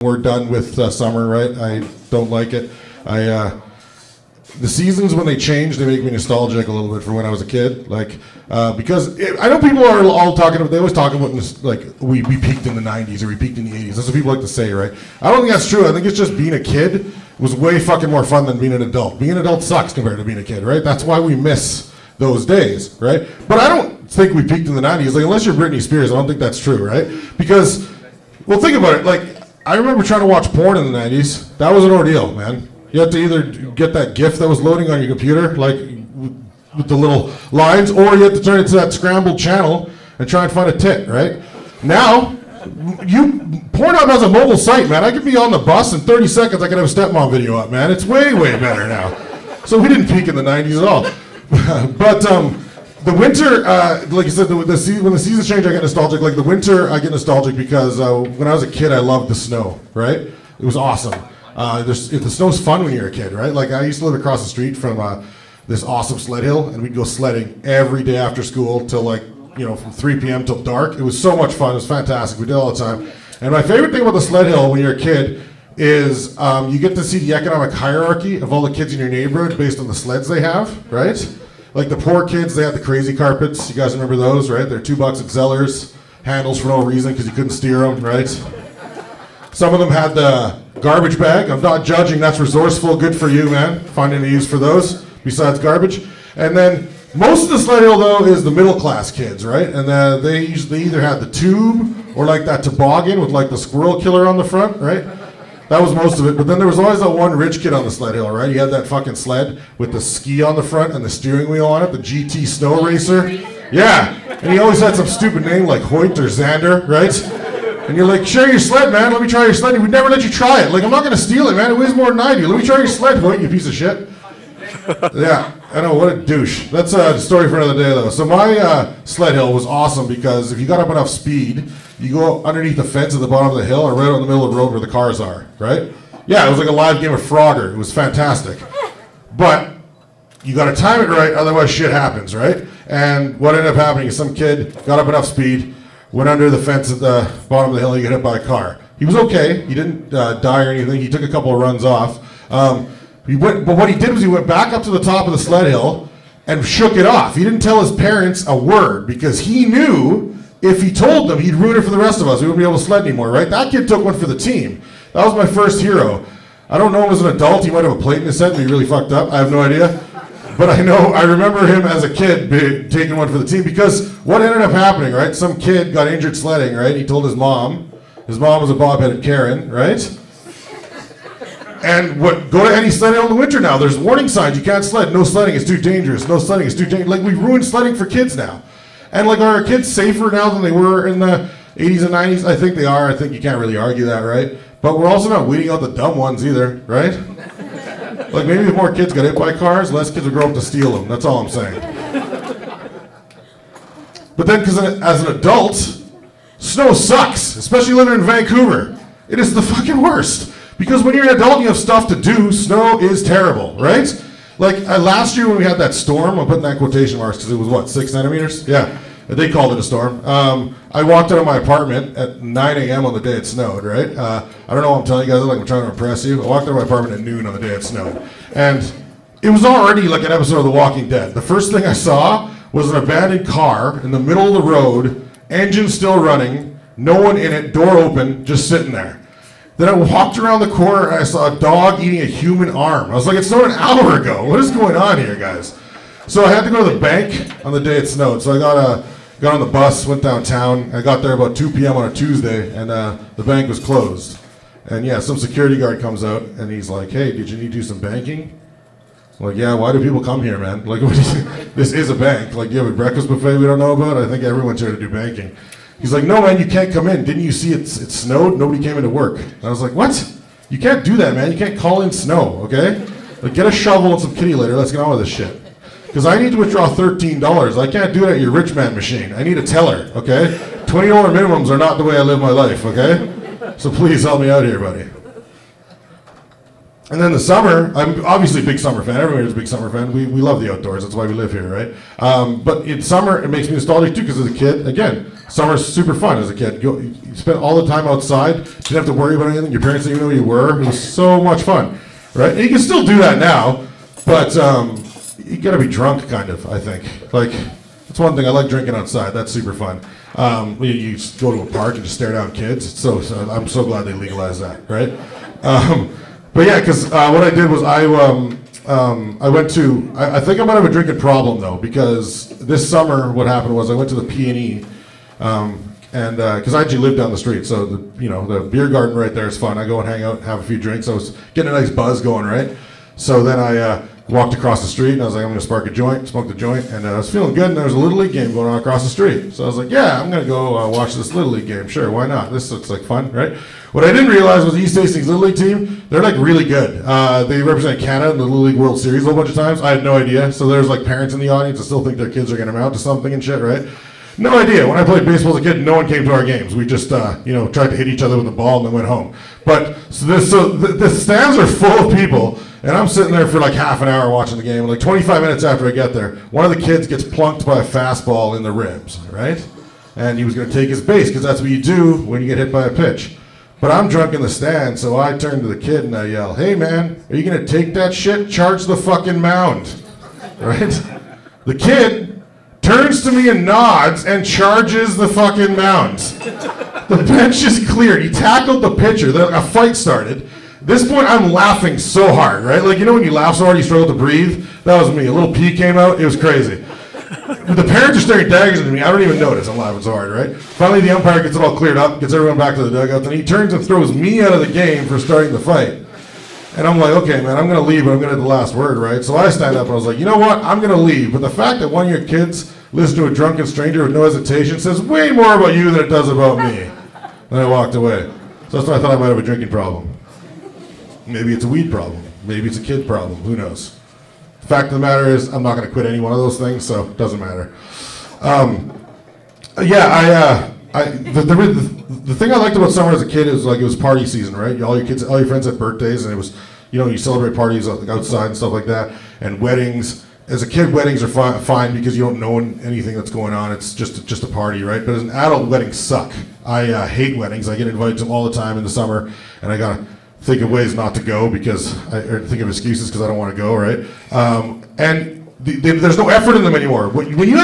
We're done with summer, right? I don't like it. The seasons when they change, they make me nostalgic a little bit for when I was a kid. Because I know people are all talking about. They always talk about this, like we peaked in the '90s or we peaked in the '80s. That's what people like to say, right? I don't think that's true. I think it's just being a kid was way fucking more fun than being an adult. Being an adult sucks compared to being a kid, right? That's why we miss those days, right? But I don't think we peaked in the '90s. Like unless you're Britney Spears, I don't think that's true, right? Because, well, think about it. Like I remember trying to watch porn in the '90s. That was an ordeal, man. You had to either get that GIF that was loading on your computer, like with the little lines, or you had to turn it to that scrambled channel and try and find a tit, right? Now, Pornhub has a mobile site, man. I could be on the bus in 30 seconds. I could have a stepmom video up, man. It's way, way better now. So we didn't peak in the '90s at all. But the winter, like you said, when the seasons change, I get nostalgic. Like the winter, I get nostalgic because when I was a kid, I loved the snow, right? It was awesome. The snow's fun when you're a kid, right? Like I used to live across the street from this awesome sled hill, and we'd go sledding every day after school till from 3 p.m. till dark. It was so much fun. It was fantastic. We did it all the time. And my favorite thing about the sled hill when you're a kid is you get to see the economic hierarchy of all the kids in your neighborhood based on the sleds they have, right? Like the poor kids, they had the crazy carpets. You guys remember those, right? They're $2 at Zellers, handles for no reason because you couldn't steer them, right? Some of them had the garbage bag. I'm not judging. That's resourceful. Good for you, man. Finding a use for those besides garbage. And then most of the sled hill, though, is the middle class kids, right? And they either had the tube or like that toboggan with like the squirrel killer on the front, right? That was most of it. But then there was always that one rich kid on the sled hill, right? He had that fucking sled with the ski on the front and the steering wheel on it, the GT Snow Racer. Yeah. And he always had some stupid name like Hoyt or Xander, right? And you're like, share your sled, man. Let me try your sled. He would never let you try it. Like, I'm not going to steal it, man. It weighs more than I do. Let me try your sled, Hoyt, you piece of shit. Yeah, I know. What a douche. That's a story for another day, though. So my sled hill was awesome because if you got up enough speed, you go underneath the fence at the bottom of the hill or right out in the middle of the road where the cars are, right? Yeah, it was like a live game of Frogger. It was fantastic. But you got to time it right, otherwise shit happens, right? And what ended up happening is some kid got up enough speed, went under the fence at the bottom of the hill, and he got hit by a car. He was okay. He didn't die or anything. He took a couple of runs off. But what he did was he went back up to the top of the sled hill and shook it off. He didn't tell his parents a word because he knew if he told them, he'd ruin it for the rest of us. We wouldn't be able to sled anymore, right? That kid took one for the team. That was my first hero. I don't know him as an adult. He might have a plate in his head and be really fucked up. I have no idea. But I remember him as a kid taking one for the team because what ended up happening, right? Some kid got injured sledding, right? He told his mom. His mom was a bob-headed Karen, right? And go to any sled hill in the winter now. There's warning signs. You can't sled. No sledding is too dangerous. No sledding is too dangerous. Like, we ruined sledding for kids now. And, like, are our kids safer now than they were in the 80s and 90s? I think they are. I think you can't really argue that, right? But we're also not weeding out the dumb ones either, right? Like, maybe if more kids got hit by cars, less kids would grow up to steal them. That's all I'm saying. But then, because as an adult, snow sucks, especially living in Vancouver. It is the fucking worst. Because when you're an adult and you have stuff to do, snow is terrible, right? Like, last year when we had that storm, I'm putting that in quotation marks because it was, 6 centimeters? Yeah, they called it a storm. I walked out of my apartment at 9 a.m. on the day it snowed, right? I don't know what I'm telling you guys, like I'm trying to impress you. I walked out of my apartment at noon on the day it snowed. And it was already like an episode of The Walking Dead. The first thing I saw was an abandoned car in the middle of the road, engine still running, no one in it, door open, just sitting there. Then I walked around the corner and I saw a dog eating a human arm. I was like, it snowed an hour ago. What is going on here, guys? So I had to go to the bank on the day it snowed. So I got on the bus, went downtown. I got there about 2 p.m. on a Tuesday, and the bank was closed. And yeah, some security guard comes out, and he's like, hey, did you need to do some banking? I'm like, yeah, why do people come here, man? Like, this is a bank. Like, you have a breakfast buffet we don't know about? I think everyone's here to do banking. He's like, no, man, you can't come in. Didn't you see it snowed? Nobody came into work. And I was like, what? You can't do that, man. You can't call in snow, okay? Like, get a shovel and some kitty litter. Let's get on with this shit. Because I need to withdraw $13. I can't do it at your rich man machine. I need a teller, okay? $20 minimums are not the way I live my life, okay? So please help me out here, buddy. And then the summer, I'm obviously a big summer fan. Everyone is a big summer fan. We love the outdoors. That's why we live here, right? But in summer, it makes me nostalgic too because as a kid, again, Summer's super fun as a kid. You spent all the time outside. Didn't have to worry about anything. Your parents didn't even know who you were. It was so much fun, right? And you can still do that now, but you got to be drunk, kind of. I think. Like that's one thing. I like drinking outside. That's super fun. You just go to a park and just stare down kids. So I'm so glad they legalized that, right? But yeah, because what I did was I went to. I think I might have a drinking problem though, because this summer what happened was I went to the P&E. And because I actually live down the street, so the beer garden right there is fun. I go and hang out and have a few drinks. I was getting a nice buzz going, right? So then I walked across the street and I was like, I'm going to spark a joint, smoked a joint, and I was feeling good. And there was a Little League game going on across the street. So I was like, yeah, I'm going to go watch this Little League game. Sure, why not? This looks like fun, right? What I didn't realize was East Hastings Little League team, they're like really good. They represent Canada in the Little League World Series a whole bunch of times. I had no idea. So there's like parents in the audience that still think their kids are going to amount to something and shit, right? No idea. When I played baseball as a kid, no one came to our games. We just, tried to hit each other with the ball and then went home. But the stands are full of people, and I'm sitting there for like half an hour watching the game. And like 25 minutes after I get there, one of the kids gets plunked by a fastball in the ribs, right? And he was going to take his base because that's what you do when you get hit by a pitch. But I'm drunk in the stand, so I turn to the kid and I yell, "Hey man, are you going to take that shit? Charge the fucking mound," right? The kid turns to me and nods and charges the fucking mound. The bench is cleared. He tackled the pitcher. A fight started. At this point, I'm laughing so hard, right? Like, when you laugh so hard, you struggle to breathe? That was me. A little pee came out. It was crazy. The parents are staring daggers into me. I don't even notice. I'm laughing so hard, right? Finally, the umpire gets it all cleared up, gets everyone back to the dugout, then he turns and throws me out of the game for starting the fight. And I'm like, okay, man, I'm going to leave, but I'm going to have the last word, right? So I stand up and I was like, you know what? I'm going to leave. But the fact that one of your kids listens to a drunken stranger with no hesitation says way more about you than it does about me. And I walked away. So that's why I thought I might have a drinking problem. Maybe it's a weed problem. Maybe it's a kid problem. Who knows? The fact of the matter is, I'm not going to quit any one of those things, so it doesn't matter. The thing I liked about summer as a kid is like it was party season, right? All your friends had birthdays, and it was, you celebrate parties outside and stuff like that, and weddings. As a kid, weddings are fine because you don't know anything that's going on. It's just a party, right? But as an adult, weddings suck. I hate weddings. I get invited to them all the time in the summer, and I gotta think of ways not to go or think of excuses because I don't want to go, right? There's no effort in them anymore. When you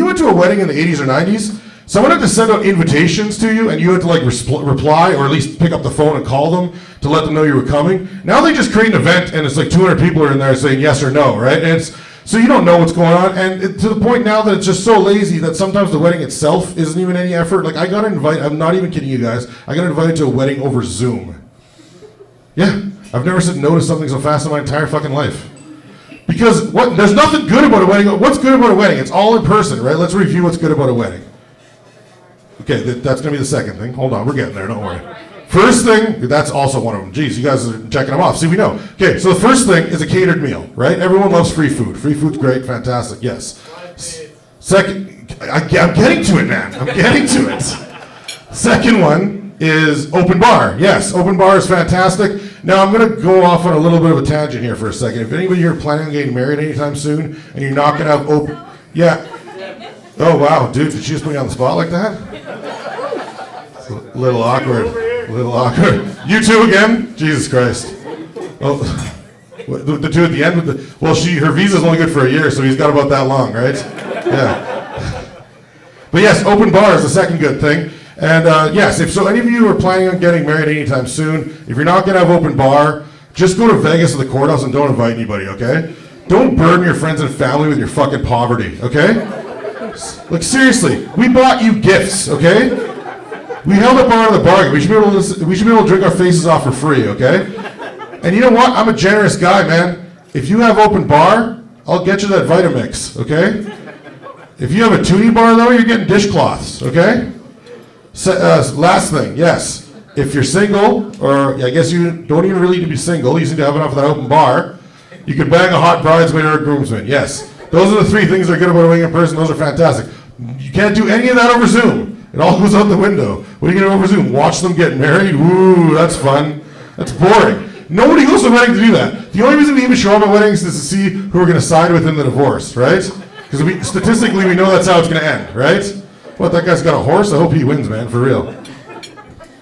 went to a wedding in the 80s or 90s, someone had to send out invitations to you, and you had to like reply or at least pick up the phone and call them to let them know you were coming. Now they just create an event, and it's like 200 people are in there saying yes or no, right? And so you don't know what's going on, and to the point now that it's just so lazy that sometimes the wedding itself isn't even any effort. Like I got invited, I'm not even kidding you guys, I got invited to a wedding over Zoom. Yeah, I've never said no to something so fast in my entire fucking life. Because there's nothing good about a wedding. What's good about a wedding? It's all in person, right? Let's review what's good about a wedding. Okay, that's going to be the second thing. Hold on, we're getting there, don't worry. First thing, that's also one of them. Jeez, you guys are checking them off. See, we know. Okay, so the first thing is a catered meal, right? Everyone loves free food. Free food's great, fantastic, yes. Second, I'm getting to it, man. I'm getting to it. Second one is open bar. Yes, open bar is fantastic. Now, I'm going to go off on a little bit of a tangent here for a second. If anybody here planning on getting married anytime soon, and you're not going to have open... Yeah. Oh, wow, dude, did she just put me on the spot like that? A little awkward. You two again? Jesus Christ. Oh, the two at the end? Her visa's only good for a year, so he's got about that long, right? Yeah. But yes, open bar is the second good thing. And yes, if any of you are planning on getting married anytime soon, if you're not going to have open bar, just go to Vegas to the courthouse and don't invite anybody, okay? Don't burden your friends and family with your fucking poverty, okay? Like seriously, we bought you gifts, okay? We held up our end of the bargain. We should be able to drink our faces off for free, okay? And you know what? I'm a generous guy, man. If you have open bar, I'll get you that Vitamix, okay? If you have a tootie bar, though, you're getting dishcloths, okay? Last thing, yes. If you're single, or I guess you don't even really need to be single, you just need to have enough of that open bar, you can bang a hot bridesmaid or a groomsman, yes. Those are the three things that are good about a wedding in person. Those are fantastic. You can't do any of that over Zoom. It all goes out the window. What are you going to do over Zoom? Watch them get married? Woo, that's fun. That's boring. Nobody goes to a wedding to do that. The only reason we even show up at weddings is to see who we're going to side with in the divorce, right? Because statistically we know that's how it's going to end, right? What, that guy's got a horse? I hope he wins, man, for real.